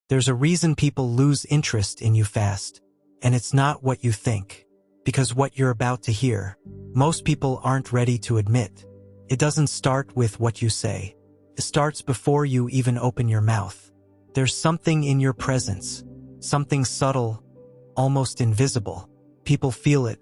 There's a reason people lose interest in you fast, and it's not what you think. Because what you're about to hear, most people aren't ready to admit. It doesn't start with what you say. It starts before you even open your mouth. There's something in your presence, something subtle, almost invisible. People feel it,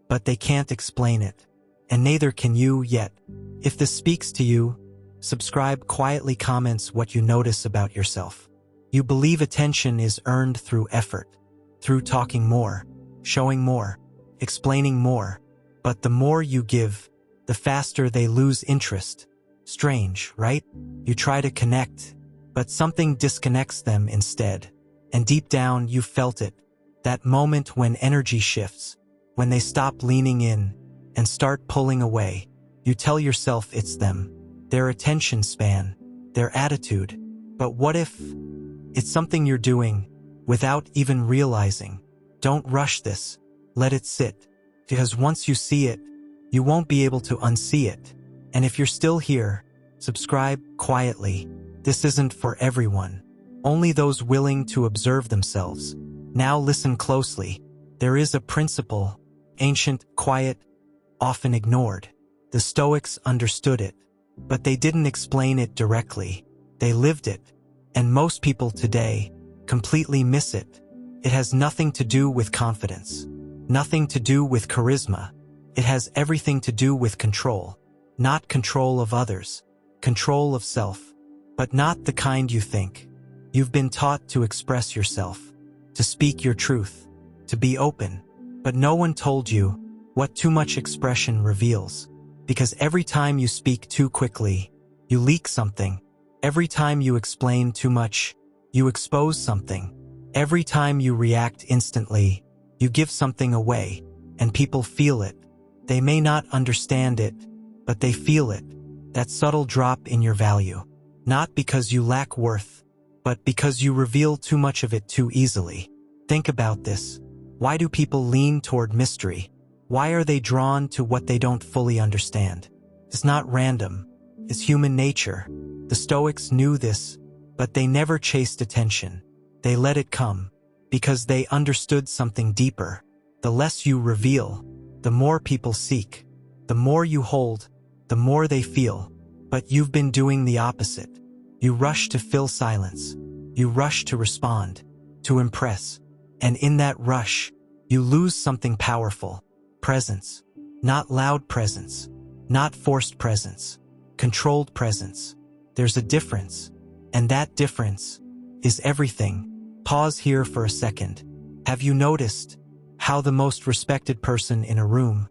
but they can't explain it. And neither can you yet. If this speaks to you, subscribe quietly comments what you notice about yourself. You believe attention is earned through effort, through talking more, showing more, explaining more. But the more you give, the faster they lose interest. Strange, right? You try to connect, but something disconnects them instead. And deep down, you felt it. That moment when energy shifts, when they stop leaning in and start pulling away. You tell yourself it's them, their attention span, their attitude. But what if it's something you're doing without even realizing? Don't rush this. Let it sit. Because once you see it, you won't be able to unsee it. And if you're still here, subscribe quietly. This isn't for everyone. Only those willing to observe themselves. Now listen closely. There is a principle, ancient, quiet, often ignored. The Stoics understood it, but they didn't explain it directly. They lived it. And most people today completely miss it. It has nothing to do with confidence, nothing to do with charisma. It has everything to do with control. Not control of others, control of self, but not the kind you think. You've been taught to express yourself, to speak your truth, to be open, but no one told you what too much expression reveals. Because every time you speak too quickly, you leak something. Every time you explain too much, you expose something. Every time you react instantly, you give something away, and people feel it. They may not understand it, but they feel it. That subtle drop in your value. Not because you lack worth, but because you reveal too much of it too easily. Think about this. Why do people lean toward mystery? Why are they drawn to what they don't fully understand? It's not random. It's human nature. The Stoics knew this, but they never chased attention. They let it come, because they understood something deeper. The less you reveal, the more people seek. The more you hold, the more they feel. But you've been doing the opposite. You rush to fill silence. You rush to respond, to impress. And in that rush, you lose something powerful. Presence. Not loud presence. Not forced presence. Controlled presence. There's a difference. And that difference is everything. Pause here for a second. Have you noticed how the most respected person in a room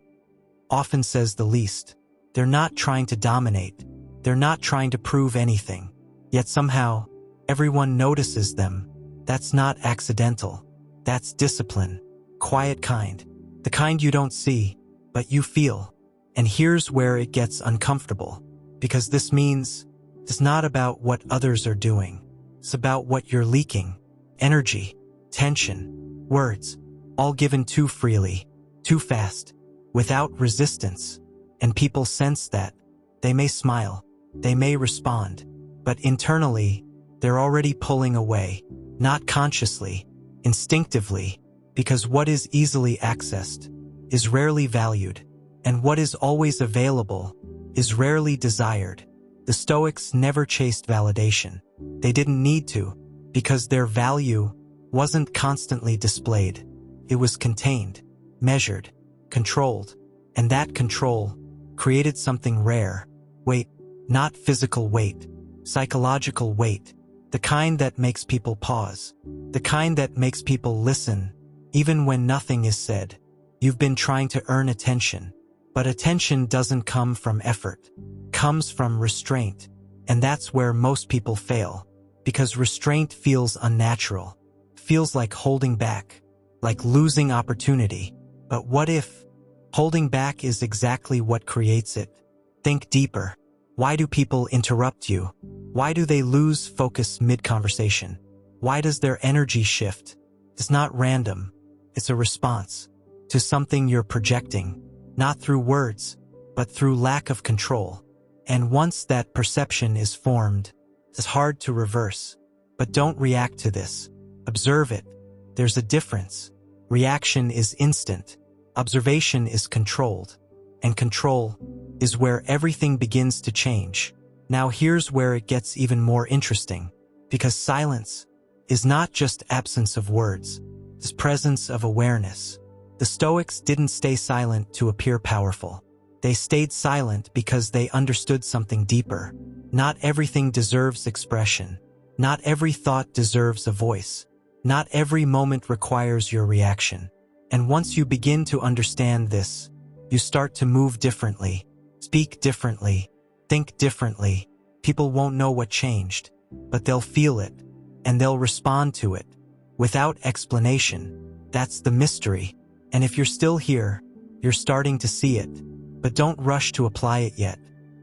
often says the least? They're not trying to dominate. They're not trying to prove anything. Yet somehow, everyone notices them. That's not accidental. That's discipline. Quiet kind. The kind you don't see, but you feel. And here's where it gets uncomfortable. Because this means it's not about what others are doing. It's about what you're leaking. Energy, tension, words, all given too freely, too fast, without resistance. And people sense that. They may smile. They may respond. But internally, they're already pulling away. Not consciously, instinctively. Because what is easily accessed is rarely valued, and what is always available is rarely desired. The Stoics never chased validation. They didn't need to, because their value wasn't constantly displayed. It was contained, measured, controlled, and that control created something rare. Weight, not physical weight, psychological weight, the kind that makes people pause, the kind that makes people listen, even when nothing is said. You've been trying to earn attention, but attention doesn't come from effort. It comes from restraint, and that's where most people fail, because restraint feels unnatural, feels like holding back, like losing opportunity. But what if holding back is exactly what creates it? Think deeper. Why do people interrupt you? Why do they lose focus mid-conversation? Why does their energy shift? It's not random. It's a response to something you're projecting, not through words, but through lack of control. And once that perception is formed, it's hard to reverse. But don't react to this. Observe it. There's a difference. Reaction is instant. Observation is controlled. And control is where everything begins to change. Now here's where it gets even more interesting. Because silence is not just absence of words. It's presence of awareness. The Stoics didn't stay silent to appear powerful. They stayed silent because they understood something deeper. Not everything deserves expression. Not every thought deserves a voice. Not every moment requires your reaction. And once you begin to understand this, you start to move differently, speak differently, think differently. People won't know what changed, but they'll feel it, and they'll respond to it. Without explanation. That's the mystery. And if you're still here, you're starting to see it. But don't rush to apply it yet,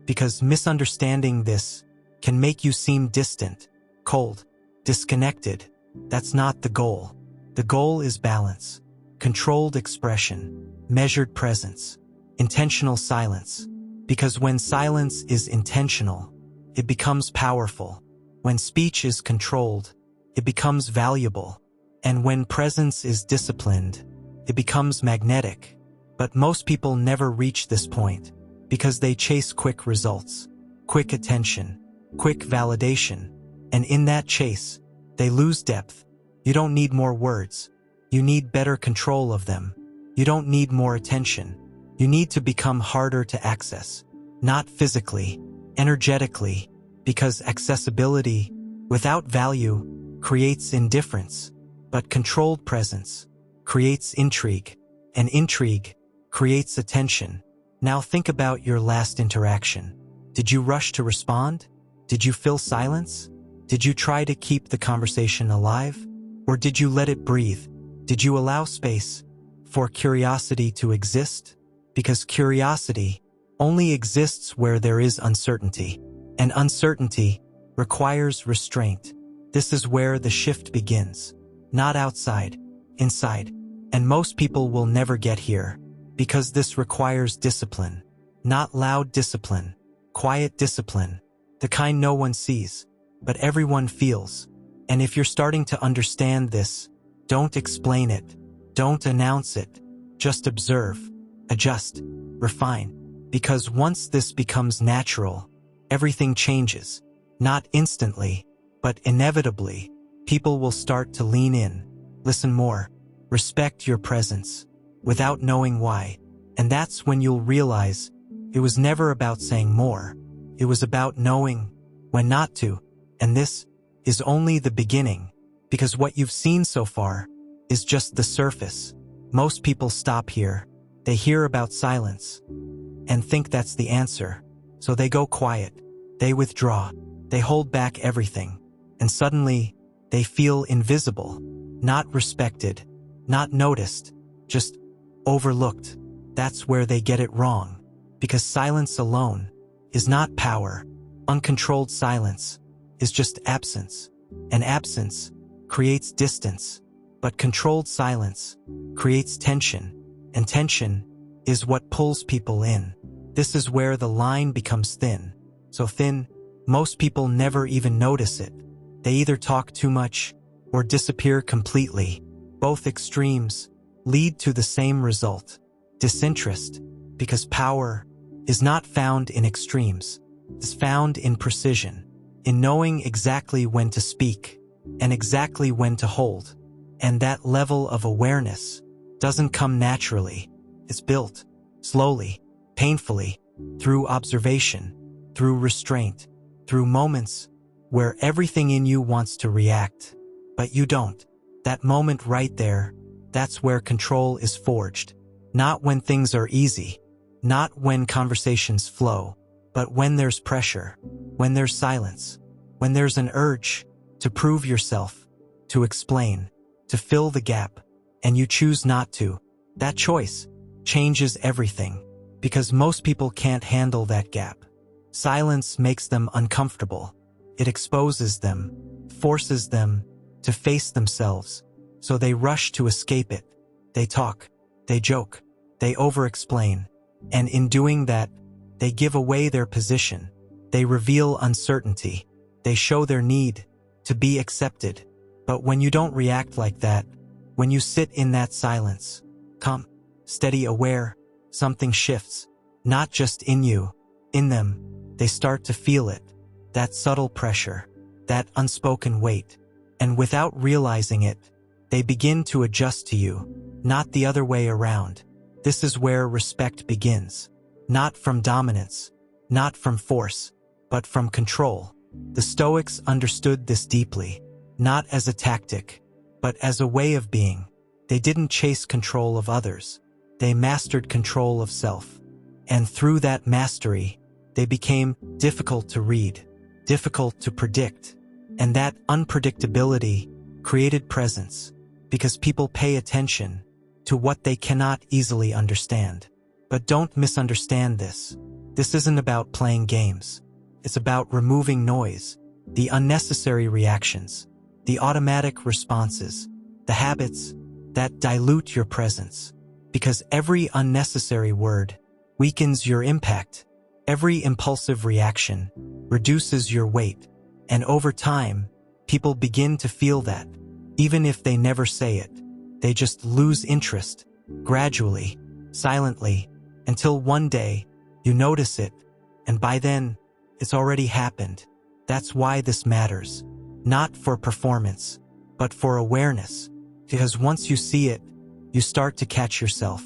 because misunderstanding this can make you seem distant, cold, disconnected. That's not the goal. The goal is balance, controlled expression, measured presence, intentional silence. Because when silence is intentional, it becomes powerful. When speech is controlled, it becomes valuable. And when presence is disciplined, it becomes magnetic. But most people never reach this point because they chase quick results, quick attention, quick validation. And in that chase, they lose depth. You don't need more words. You need better control of them. You don't need more attention. You need to become harder to access. Not physically, energetically, because accessibility without value creates indifference, but controlled presence creates intrigue, and intrigue creates attention. Now think about your last interaction. Did you rush to respond? Did you fill silence? Did you try to keep the conversation alive? Or did you let it breathe? Did you allow space for curiosity to exist? Because curiosity only exists where there is uncertainty, and uncertainty requires restraint. This is where the shift begins. Not outside, inside. And most people will never get here, because this requires discipline. Not loud discipline, quiet discipline, the kind no one sees, but everyone feels. And if you're starting to understand this, don't explain it, don't announce it, just observe, adjust, refine. Because once this becomes natural, everything changes. Not instantly, but inevitably. People will start to lean in, listen more, respect your presence, without knowing why. And that's when you'll realize it was never about saying more. It was about knowing when not to. And this is only the beginning, because what you've seen so far is just the surface. Most people stop here. They hear about silence and think that's the answer. So they go quiet. They withdraw. They hold back everything. And suddenly, they feel invisible, not respected, not noticed, just overlooked. That's where they get it wrong. Because silence alone is not power. Uncontrolled silence is just absence. And absence creates distance. But controlled silence creates tension. And tension is what pulls people in. This is where the line becomes thin. So thin, most people never even notice it. They either talk too much or disappear completely. Both extremes lead to the same result: disinterest, because power is not found in extremes. It's found in precision, in knowing exactly when to speak and exactly when to hold. And that level of awareness doesn't come naturally. It's built slowly, painfully, through observation, through restraint, through moments where everything in you wants to react, but you don't. That moment right there, that's where control is forged. Not when things are easy, not when conversations flow, but when there's pressure, when there's silence, when there's an urge to prove yourself, to explain, to fill the gap, and you choose not to. That choice changes everything, because most people can't handle that gap. Silence makes them uncomfortable. It exposes them, forces them to face themselves, so they rush to escape it. They talk, they joke, they over-explain, and in doing that, they give away their position. They reveal uncertainty. They show their need to be accepted. But when you don't react like that, when you sit in that silence, calm, steady, aware, something shifts, not just in you, in them. They start to feel it, that subtle pressure, that unspoken weight, and without realizing it, they begin to adjust to you, not the other way around. This is where respect begins, not from dominance, not from force, but from control. The Stoics understood this deeply, not as a tactic, but as a way of being. They didn't chase control of others. They mastered control of self. And through that mastery, they became difficult to read, difficult to predict. And that unpredictability created presence, because people pay attention to what they cannot easily understand. But don't misunderstand this. This isn't about playing games. It's about removing noise, the unnecessary reactions, the automatic responses, the habits that dilute your presence. Because every unnecessary word weakens your impact. Every impulsive reaction reduces your weight. And over time, people begin to feel that. Even if they never say it, they just lose interest, gradually, silently, until one day, you notice it, and by then, it's already happened. That's why this matters. Not for performance, but for awareness. Because once you see it, you start to catch yourself.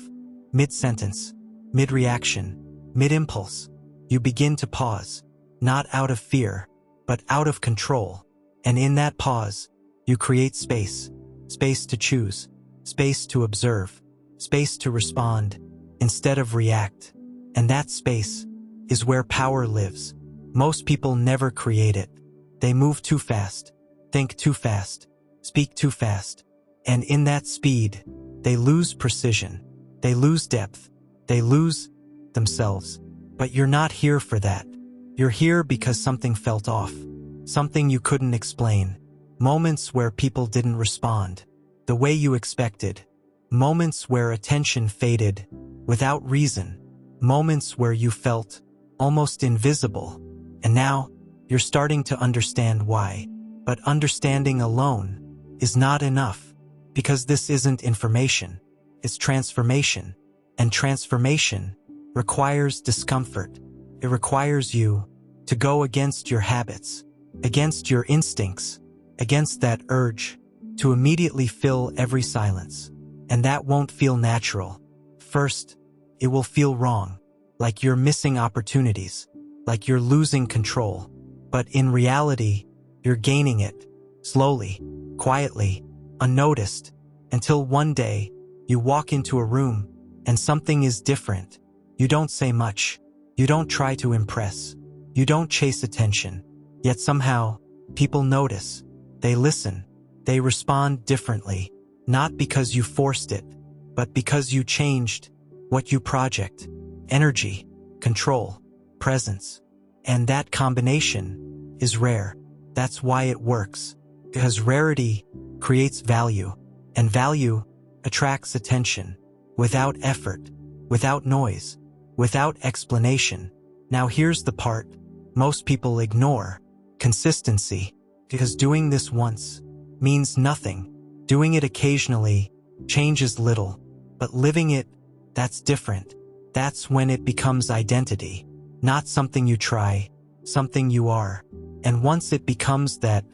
Mid-sentence, mid-reaction, mid-impulse. You begin to pause, not out of fear, but out of control. And in that pause, you create space. Space to choose, space to observe, space to respond, instead of react. And that space is where power lives. Most people never create it. They move too fast, think too fast, speak too fast. And in that speed, they lose precision, they lose depth, they lose themselves. But you're not here for that. You're here because something felt off, something you couldn't explain. Moments where people didn't respond the way you expected. Moments where attention faded without reason. Moments where you felt almost invisible. And now, you're starting to understand why. But understanding alone is not enough. Because this isn't information. It's transformation. And transformation requires discomfort. It requires you to go against your habits, against your instincts, against that urge to immediately fill every silence. And that won't feel natural. First, it will feel wrong, like you're missing opportunities, like you're losing control. But in reality, you're gaining it, slowly, quietly, unnoticed, until one day, you walk into a room, and something is different. You don't say much. You don't try to impress. You don't chase attention. Yet somehow, people notice. They listen. They respond differently. Not because you forced it, but because you changed what you project. Energy, control, presence. And that combination is rare. That's why it works. Because rarity creates value, and value attracts attention. Without effort, without noise, without explanation. Now here's the part most people ignore. Consistency. Because doing this once means nothing. Doing it occasionally changes little. But living it, that's different. That's when it becomes identity. Not something you try, something you are. And once it becomes that,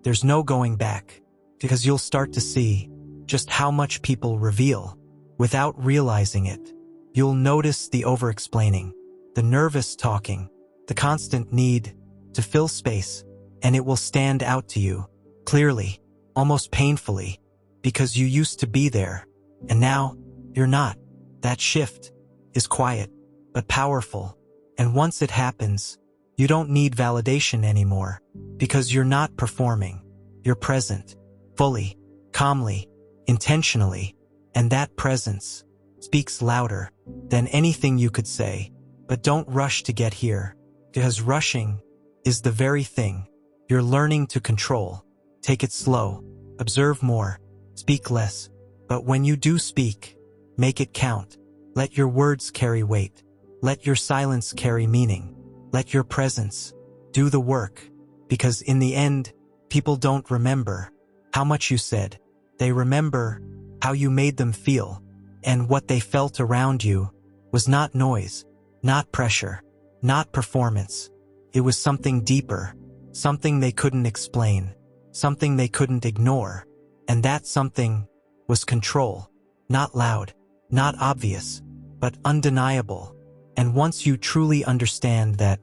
there's no going back. Because you'll start to see just how much people reveal without realizing it. You'll notice the over-explaining, the nervous talking, the constant need to fill space, and it will stand out to you, clearly, almost painfully, because you used to be there, and now, you're not. That shift is quiet, but powerful, and once it happens, you don't need validation anymore, because you're not performing. You're present, fully, calmly, intentionally, and that presence speaks louder than anything you could say. But don't rush to get here, because rushing is the very thing you're learning to control. Take it slow, observe more, speak less, but when you do speak, make it count. Let your words carry weight. Let your silence carry meaning. Let your presence do the work, because in the end, People don't remember how much you said. They remember how you made them feel. And what they felt around you was not noise, not pressure, not performance. It was something deeper, something they couldn't explain, something they couldn't ignore. And that something was control. Not loud, not obvious, but undeniable. And once you truly understand that,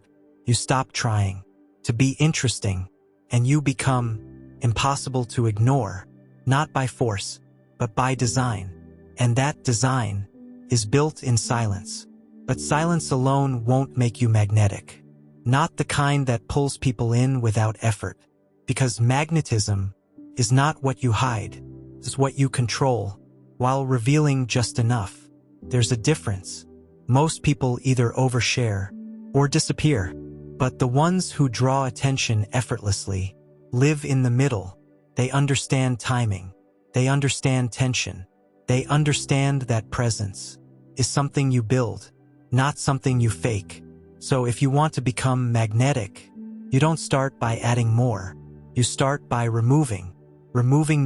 you stop trying to be interesting, and you become impossible to ignore, not by force, but by design. And that design is built in silence. But silence alone won't make you magnetic. Not the kind that pulls people in without effort. Because magnetism is not what you hide, it's what you control, while revealing just enough. There's a difference. Most people either overshare or disappear. But the ones who draw attention effortlessly live in the middle. They understand timing. They understand tension. They understand that presence is something you build, not something you fake. So if you want to become magnetic, you don't start by adding more. You start by removing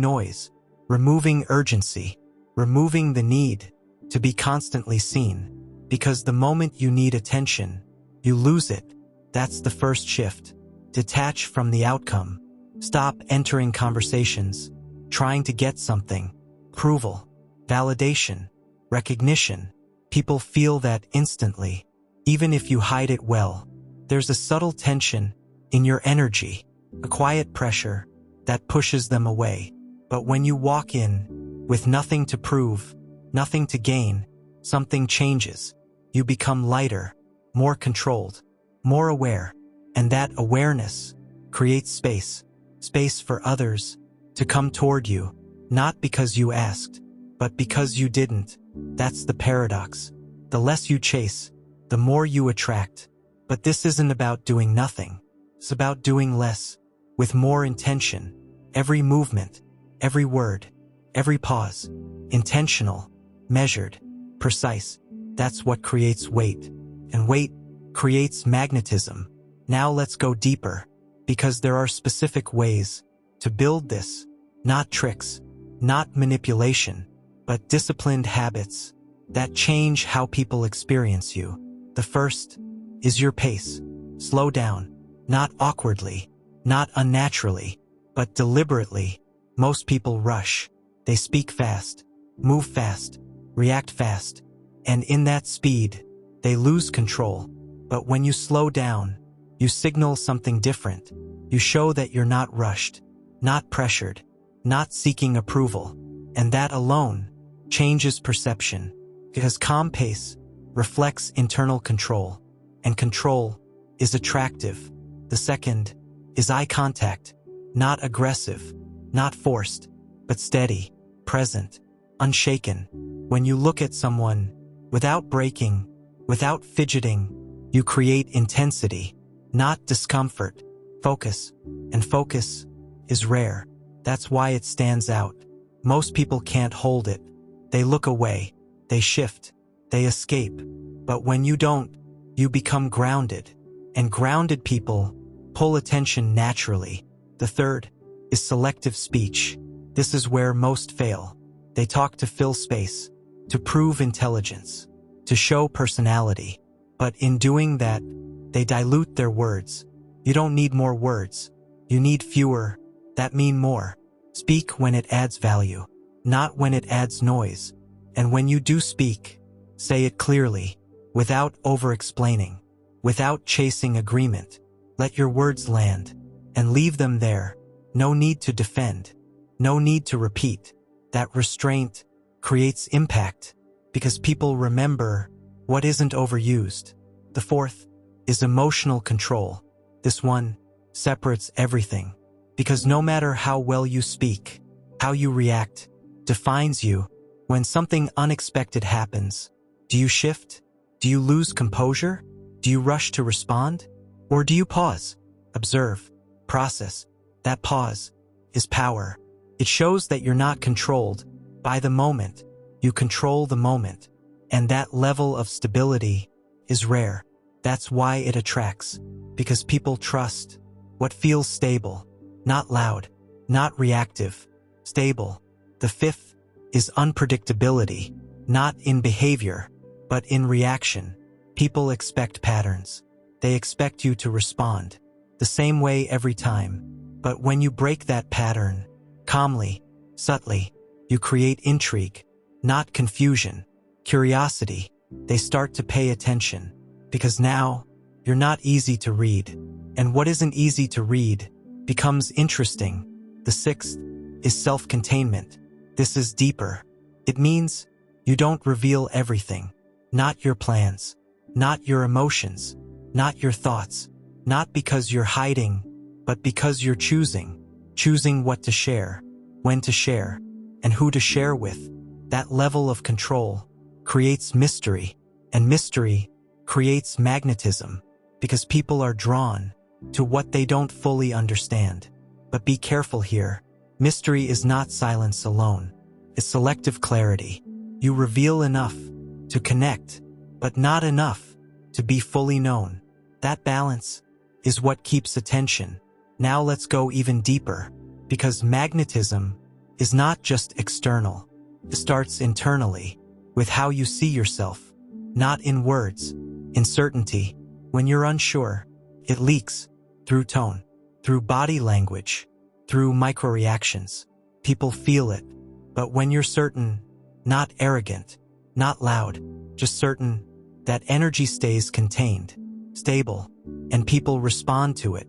noise, removing urgency, removing the need to be constantly seen. Because the moment you need attention, you lose it. That's the first shift. Detach from the outcome. Stop entering conversations, trying to get something. Approval, validation, recognition. People feel that instantly, even if you hide it well. There's a subtle tension in your energy, a quiet pressure that pushes them away. But when you walk in with nothing to prove, nothing to gain, something changes. You become lighter, more controlled, more aware, and that awareness creates space for others to come toward you, not because you asked, but because you didn't. That's the paradox. The less you chase, the more you attract. But this isn't about doing nothing. It's about doing less, with more intention. Every movement, every word, every pause, intentional, measured, precise. That's what creates weight. And weight creates magnetism. Now let's go deeper, because there are specific ways to build this. Not tricks, not manipulation, but disciplined habits that change how people experience you. The first is your pace. Slow down, not awkwardly, not unnaturally, but deliberately. Most people rush. They speak fast, move fast, react fast, and in that speed, they lose control. But when you slow down, you signal something different. You show that you're not rushed, not pressured, not seeking approval. And that alone changes perception, because calm pace reflects internal control, and control is attractive. The second is eye contact, not aggressive, not forced, but steady, present, unshaken. When you look at someone, without breaking, without fidgeting, you create intensity, not discomfort. Focus, and focus is rare. That's why it stands out. Most people can't hold it. They look away, they shift, they escape. But when you don't, you become grounded. And grounded people pull attention naturally. The third is selective speech. This is where most fail. They talk to fill space, to prove intelligence, to show personality. But in doing that, they dilute their words. You don't need more words. You need fewer that mean more. Speak when it adds value, not when it adds noise. And when you do speak, say it clearly, without over-explaining, without chasing agreement. Let your words land, and leave them there. No need to defend, no need to repeat. That restraint creates impact, because people remember what isn't overused. The fourth is emotional control. This one separates everything, because no matter how well you speak, how you react defines you. When something unexpected happens, do you shift? Do you lose composure? Do you rush to respond? Or do you pause, observe, process? That pause is power. It shows that you're not controlled by the moment. You control the moment. And that level of stability is rare. That's why it attracts, because people trust what feels stable. not loud, not reactive, stable. The fifth is unpredictability, not in behavior, but in reaction. People expect patterns. They expect you to respond the same way every time. But when you break that pattern, calmly, subtly, you create intrigue, not confusion, curiosity. They start to pay attention, because now you're not easy to read. And what isn't easy to read becomes interesting. The sixth is self-containment. This is deeper. It means you don't reveal everything, not your plans, not your emotions, not your thoughts, not because you're hiding, but because you're choosing what to share, when to share, and who to share with. That level of control creates mystery, and mystery creates magnetism, because people are drawn to what they don't fully understand. But be careful here. Mystery is not silence alone. It's selective clarity. You reveal enough to connect, but not enough to be fully known. That balance is what keeps attention. Now let's go even deeper, because magnetism is not just external. It starts internally, with how you see yourself, not in words, in certainty. When you're unsure, it leaks through tone, through body language, through micro-reactions. People feel it. But when you're certain, not arrogant, not loud, just certain, that energy stays contained, stable, and people respond to it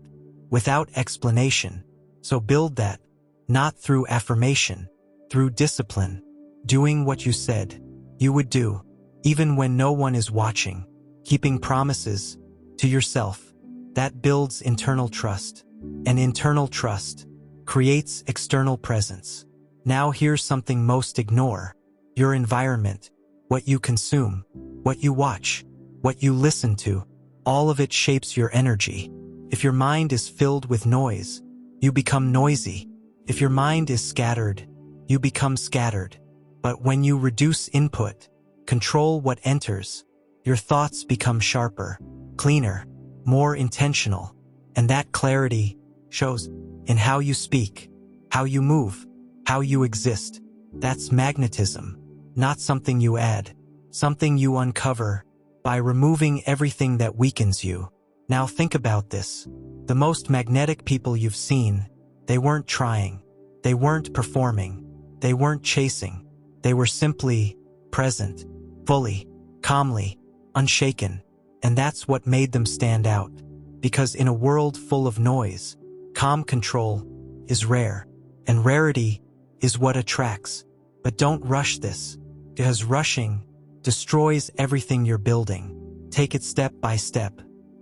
without explanation. So build that, not through affirmation, through discipline, doing what you said you would do, even when no one is watching, keeping promises to yourself. That builds internal trust, and internal trust creates external presence. Now here's something most ignore: your environment, what you consume, what you watch, what you listen to. All of it shapes your energy. If your mind is filled with noise, you become noisy. If your mind is scattered, you become scattered. But when you reduce input, control what enters, your thoughts become sharper, cleaner, more intentional. And that clarity shows in how you speak, how you move, how you exist. That's magnetism, not something you add, something you uncover by removing everything that weakens you. Now think about this. The most magnetic people you've seen, they weren't trying, they weren't performing, they weren't chasing. They were simply present, fully, calmly, unshaken. And that's what made them stand out. Because in a world full of noise, calm control is rare, and rarity is what attracts. But don't rush this, because rushing destroys everything you're building. Take it step by step,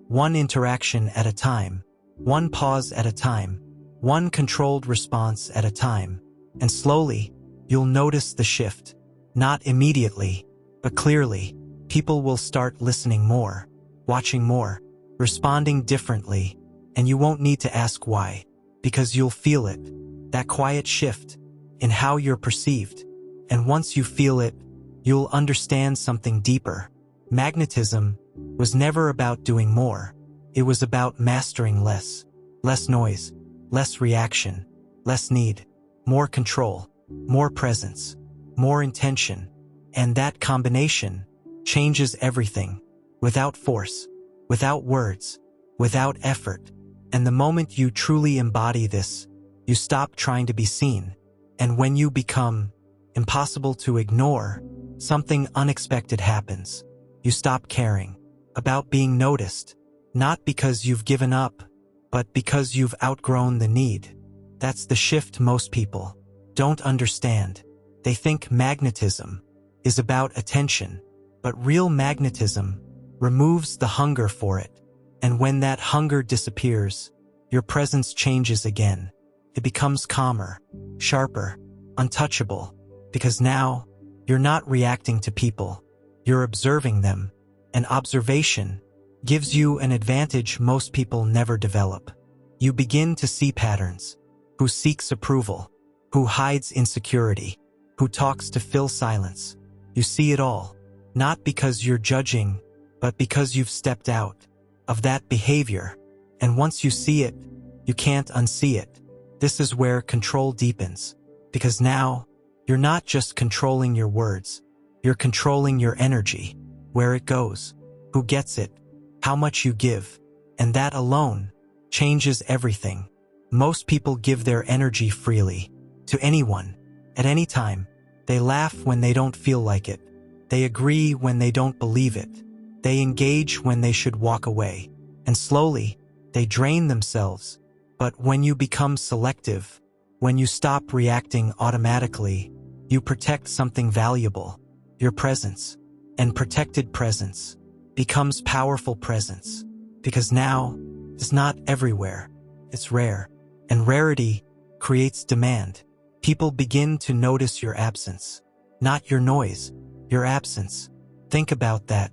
one interaction at a time, one pause at a time, one controlled response at a time, and slowly, you'll notice the shift. Not immediately, but clearly. People will start listening more, watching more, responding differently, and you won't need to ask why, because you'll feel it, that quiet shift in how you're perceived. And once you feel it, you'll understand something deeper. Magnetism was never about doing more. It was about mastering less. Less noise, less reaction, less need, more control, more presence, more intention. And that combination changes everything, without force, without words, without effort. And the moment you truly embody this, you stop trying to be seen. And when you become impossible to ignore, something unexpected happens. You stop caring about being noticed, not because you've given up, but because you've outgrown the need. That's the shift most people don't understand. They think magnetism is about attention, but real magnetism removes the hunger for it. And when that hunger disappears, your presence changes again. It becomes calmer, sharper, untouchable, because now you're not reacting to people, you're observing them. And observation gives you an advantage most people never develop. You begin to see patterns: who seeks approval, who hides insecurity, who talks to fill silence. You see it all, not because you're judging, but because you've stepped out of that behavior. And once you see it, you can't unsee it. This is where control deepens, because now you're not just controlling your words, you're controlling your energy, where it goes, who gets it, how much you give, and that alone changes everything. Most people give their energy freely, to anyone, at any time. They laugh when they don't feel like it. They agree when they don't believe it. They engage when they should walk away. And slowly, they drain themselves. But when you become selective, when you stop reacting automatically, you protect something valuable, your presence. And protected presence becomes powerful presence. Because now, it's not everywhere. It's rare. And rarity creates demand. People begin to notice your absence. Not your noise, your absence. Think about that.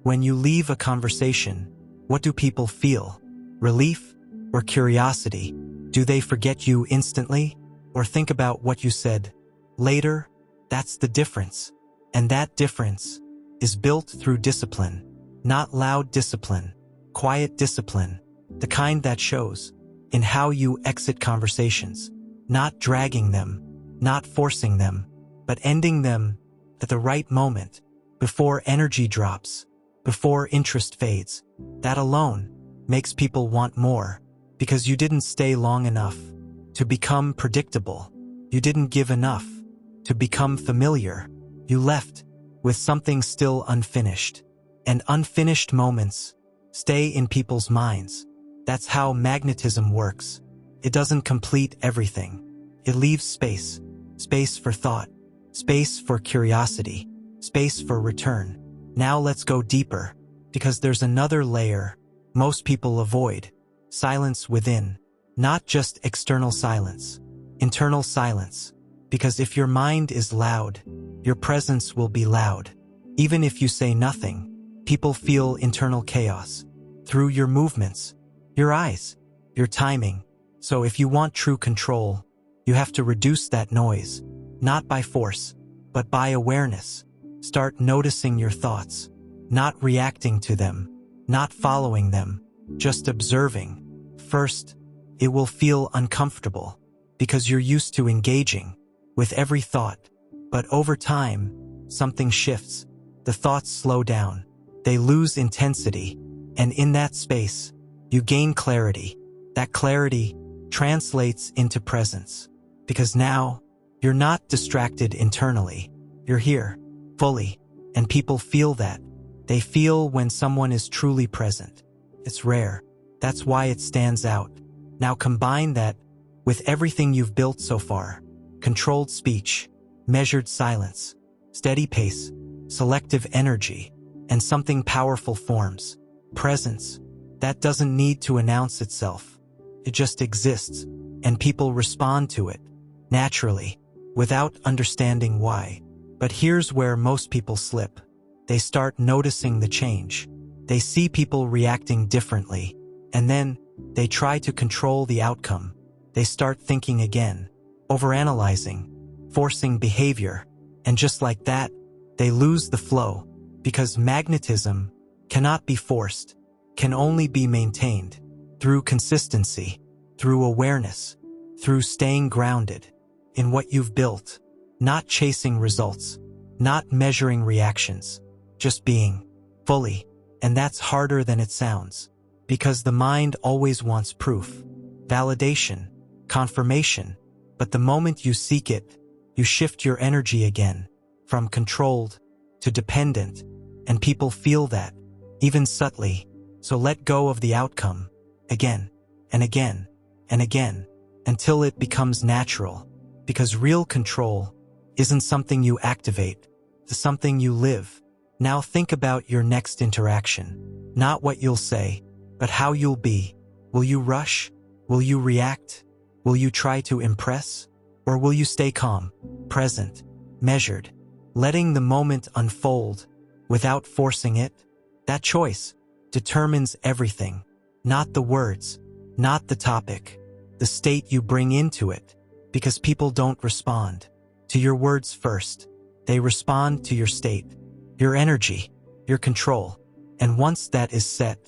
When you leave a conversation, what do people feel? Relief or curiosity? Do they forget you instantly? Or think about what you said later? That's the difference. And that difference is built through discipline. Not loud discipline, quiet discipline. The kind that shows in how you exit conversations. Not dragging them, not forcing them, but ending them at the right moment, before energy drops, before interest fades. That alone makes people want more, because you didn't stay long enough to become predictable. You didn't give enough to become familiar. You left with something still unfinished. And unfinished moments stay in people's minds. That's how magnetism works. It doesn't complete everything. It leaves space. Space for thought. Space for curiosity. Space for return. Now let's go deeper, because there's another layer most people avoid. Silence within. Not just external silence. Internal silence. Because if your mind is loud, your presence will be loud. Even if you say nothing, people feel internal chaos. Through your movements, your eyes, your timing. So if you want true control, you have to reduce that noise. Not by force, but by awareness. Start noticing your thoughts. Not reacting to them. Not following them. Just observing. First, it will feel uncomfortable, because you're used to engaging with every thought. But over time, something shifts. The thoughts slow down. They lose intensity. And in that space, you gain clarity. That clarity translates into presence. Because now, you're not distracted internally. You're here, fully. And people feel that. They feel when someone is truly present. It's rare. That's why it stands out. Now combine that with everything you've built so far. Controlled speech, measured silence, steady pace, selective energy, and something powerful forms. Presence. That doesn't need to announce itself. It just exists, and people respond to it, naturally, without understanding why. But here's where most people slip. They start noticing the change. They see people reacting differently, and then they try to control the outcome. They start thinking again, overanalyzing, forcing behavior, and just like that, they lose the flow, because magnetism cannot be forced, can only be maintained through consistency, through awareness, through staying grounded in what you've built, not chasing results, not measuring reactions, just being fully. And that's harder than it sounds, because the mind always wants proof, validation, confirmation. But the moment you seek it, you shift your energy again, from controlled to dependent, and people feel that, even subtly. So let go of the outcome, again, and again, and again, until it becomes natural. Because real control isn't something you activate, it's something you live. Now think about your next interaction. Not what you'll say, but how you'll be. Will you rush? Will you react? Will you try to impress? Or will you stay calm, present, measured, letting the moment unfold without forcing it? That choice determines everything. Not the words, not the topic, the state you bring into it. Because people don't respond to your words first. They respond to your state, your energy, your control. And once that is set,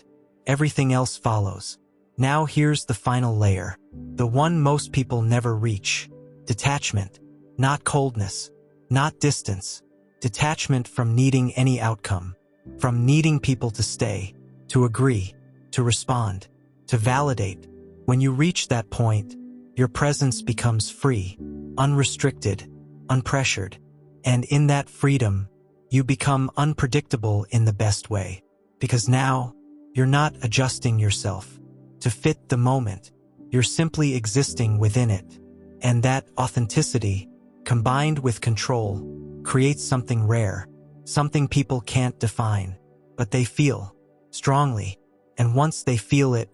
everything else follows. Now here's the final layer, the one most people never reach. Detachment. Not coldness, not distance. Detachment from needing any outcome, from needing people to stay, to agree, to respond, to validate. When you reach that point, your presence becomes free, unrestricted, unpressured, and in that freedom, you become unpredictable in the best way. Because now, you're not adjusting yourself to fit the moment, you're simply existing within it. And that authenticity, combined with control, creates something rare, something people can't define, but they feel strongly. And once they feel it,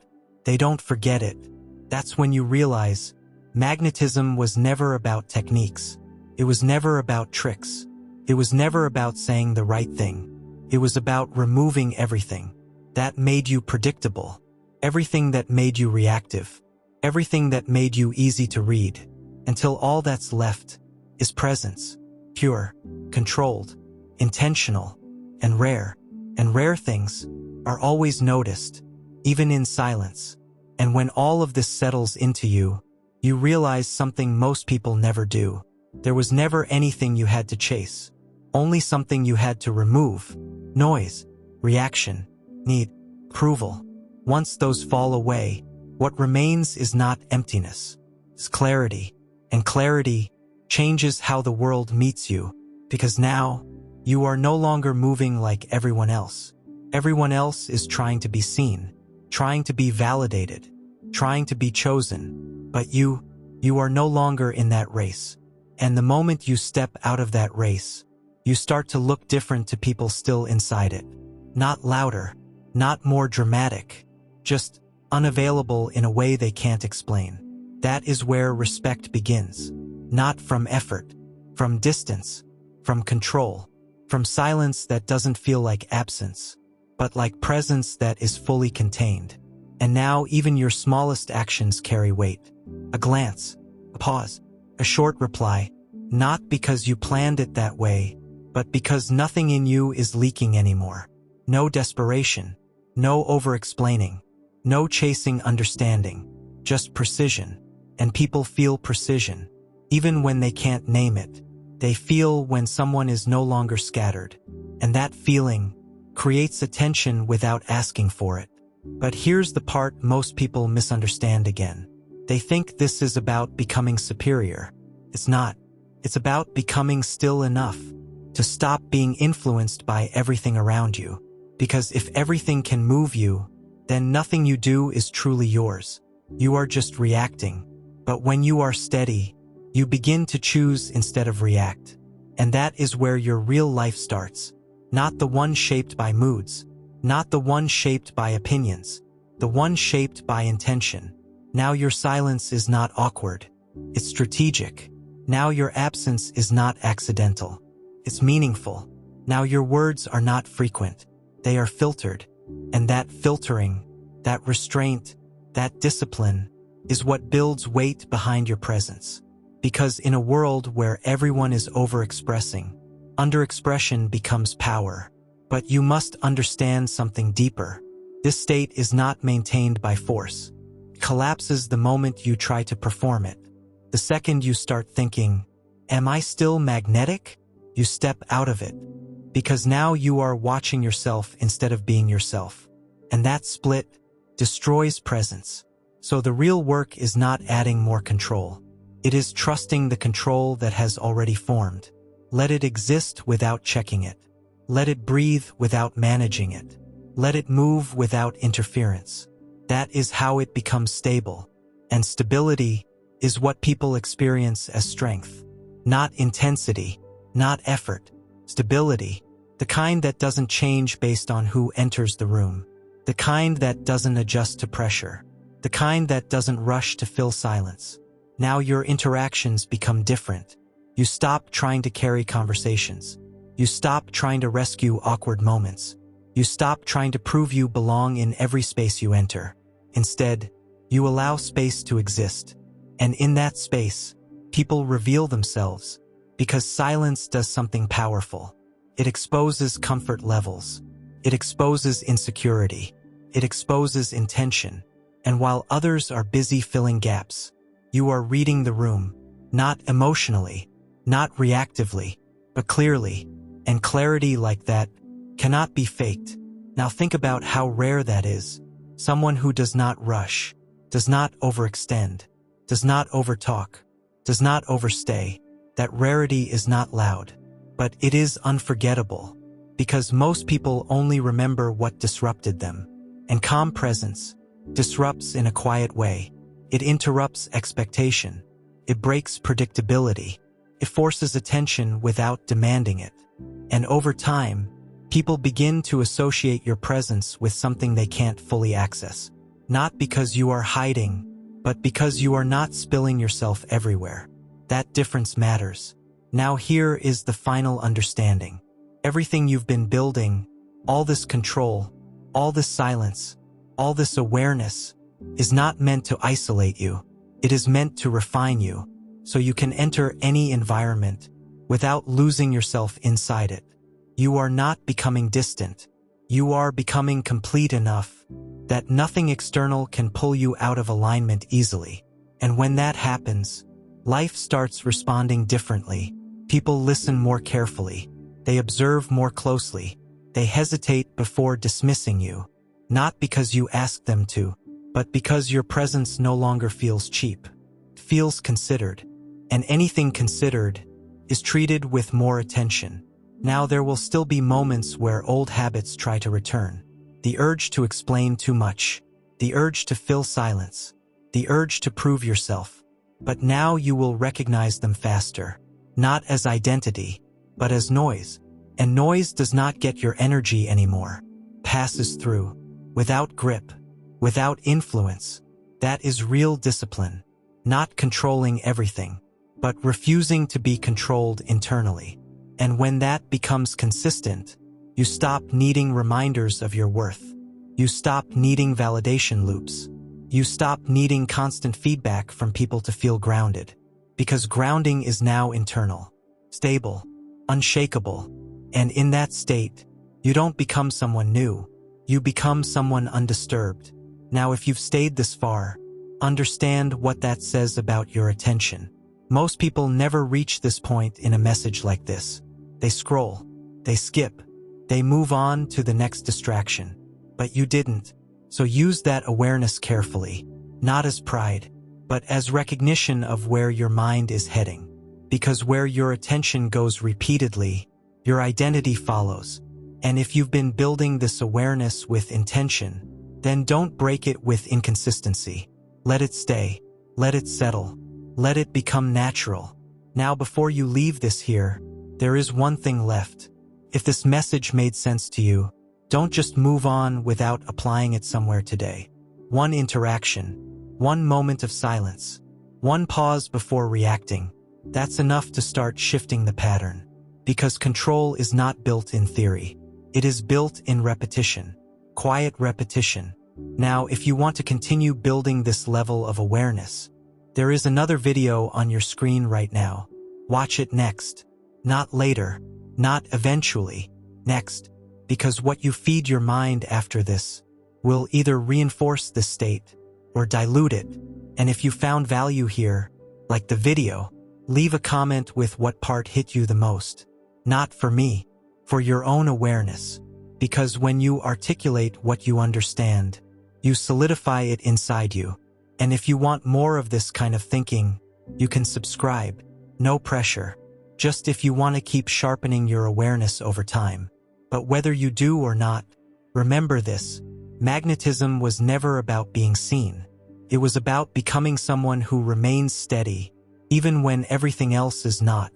they don't forget it. That's when you realize magnetism was never about techniques. It was never about tricks. It was never about saying the right thing. It was about removing everything that made you predictable, everything that made you reactive, everything that made you easy to read, until all that's left is presence, pure, controlled, intentional, and rare. And rare things are always noticed, even in silence. And when all of this settles into you, you realize something most people never do. There was never anything you had to chase, only something you had to remove. Noise, reaction, need, approval. Once those fall away, what remains is not emptiness, it's clarity. And clarity changes how the world meets you, because now you are no longer moving like everyone else. Everyone else is trying to be seen, trying to be validated, trying to be chosen. But you are no longer in that race. And the moment you step out of that race, you start to look different to people still inside it. Not louder, not more dramatic, just unavailable in a way they can't explain. That is where respect begins. Not from effort, from distance, from control, from silence that doesn't feel like absence, but like presence that is fully contained. And now even your smallest actions carry weight. A glance, a pause, a short reply, not because you planned it that way, but because nothing in you is leaking anymore. No desperation, no over-explaining, no chasing understanding, just precision. And people feel precision, even when they can't name it. They feel when someone is no longer scattered. And that feeling creates attention without asking for it. But here's the part most people misunderstand again. They think this is about becoming superior. It's not. It's about becoming still enough to stop being influenced by everything around you. Because if everything can move you, then nothing you do is truly yours. You are just reacting. But when you are steady, you begin to choose instead of react. And that is where your real life starts. Not the one shaped by moods, not the one shaped by opinions, the one shaped by intention. Now your silence is not awkward. It's strategic. Now your absence is not accidental. It's meaningful. Now your words are not frequent. They are filtered. And that filtering, that restraint, that discipline is what builds weight behind your presence. Because in a world where everyone is overexpressing, underexpression becomes power. But you must understand something deeper. This state is not maintained by force. It collapses the moment you try to perform it. The second you start thinking, "Am I still magnetic?" you step out of it. Because now you are watching yourself instead of being yourself. And that split destroys presence. So the real work is not adding more control. It is trusting the control that has already formed. Let it exist without checking it. Let it breathe without managing it. Let it move without interference. That is how it becomes stable. And stability is what people experience as strength. Not intensity, not effort. Stability, the kind that doesn't change based on who enters the room. The kind that doesn't adjust to pressure. The kind that doesn't rush to fill silence. Now your interactions become different. You stop trying to carry conversations. You stop trying to rescue awkward moments. You stop trying to prove you belong in every space you enter. Instead, you allow space to exist. And in that space, people reveal themselves. Because silence does something powerful. It exposes comfort levels. It exposes insecurity. It exposes intention. And while others are busy filling gaps, you are reading the room, not emotionally, not reactively, but clearly. And clarity like that cannot be faked. Now think about how rare that is. Someone who does not rush, does not overextend, does not overtalk, does not overstay. That rarity is not loud, but it is unforgettable, because most people only remember what disrupted them. And calm presence disrupts in a quiet way. It interrupts expectation. It breaks predictability. It forces attention without demanding it. And over time, people begin to associate your presence with something they can't fully access. Not because you are hiding, but because you are not spilling yourself everywhere. That difference matters. Now here is the final understanding. Everything you've been building, all this control, all this silence, all this awareness, is not meant to isolate you. It is meant to refine you, so you can enter any environment without losing yourself inside it. You are not becoming distant. You are becoming complete enough that nothing external can pull you out of alignment easily. And when that happens, life starts responding differently. People listen more carefully. They observe more closely. They hesitate before dismissing you. Not because you ask them to, but because your presence no longer feels cheap. It feels considered. And anything considered is treated with more attention. Now there will still be moments where old habits try to return. The urge to explain too much. The urge to fill silence. The urge to prove yourself. But now you will recognize them faster. Not as identity, but as noise. And noise does not get your energy anymore. Passes through. Without grip. Without influence. That is real discipline. Not controlling everything, but refusing to be controlled internally. And when that becomes consistent, you stop needing reminders of your worth. You stop needing validation loops. You stop needing constant feedback from people to feel grounded. Because grounding is now internal, stable, unshakable. And in that state, you don't become someone new. You become someone undisturbed. Now if you've stayed this far, understand what that says about your attention. Most people never reach this point in a message like this. They scroll, they skip, they move on to the next distraction. But you didn't, so use that awareness carefully, not as pride, but as recognition of where your mind is heading. Because where your attention goes repeatedly, your identity follows. And if you've been building this awareness with intention, then don't break it with inconsistency. Let it stay, let it settle, let it become natural. Now before you leave this here, there is one thing left. If this message made sense to you, don't just move on without applying it somewhere today. One interaction, one moment of silence, one pause before reacting, that's enough to start shifting the pattern. Because control is not built in theory. It is built in repetition, quiet repetition. Now, if you want to continue building this level of awareness, there is another video on your screen right now. Watch it next. Not later, not eventually, next. Because what you feed your mind after this will either reinforce this state or dilute it. And if you found value here, like the video, leave a comment with what part hit you the most. Not for me, for your own awareness. Because when you articulate what you understand, you solidify it inside you. And if you want more of this kind of thinking, you can subscribe. No pressure. Just if you want to keep sharpening your awareness over time. But whether you do or not, remember this. Magnetism was never about being seen. It was about becoming someone who remains steady, even when everything else is not.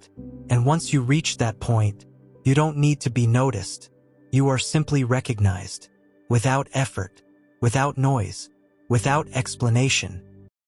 And once you reach that point, you don't need to be noticed. You are simply recognized. Without effort, without noise, without explanation.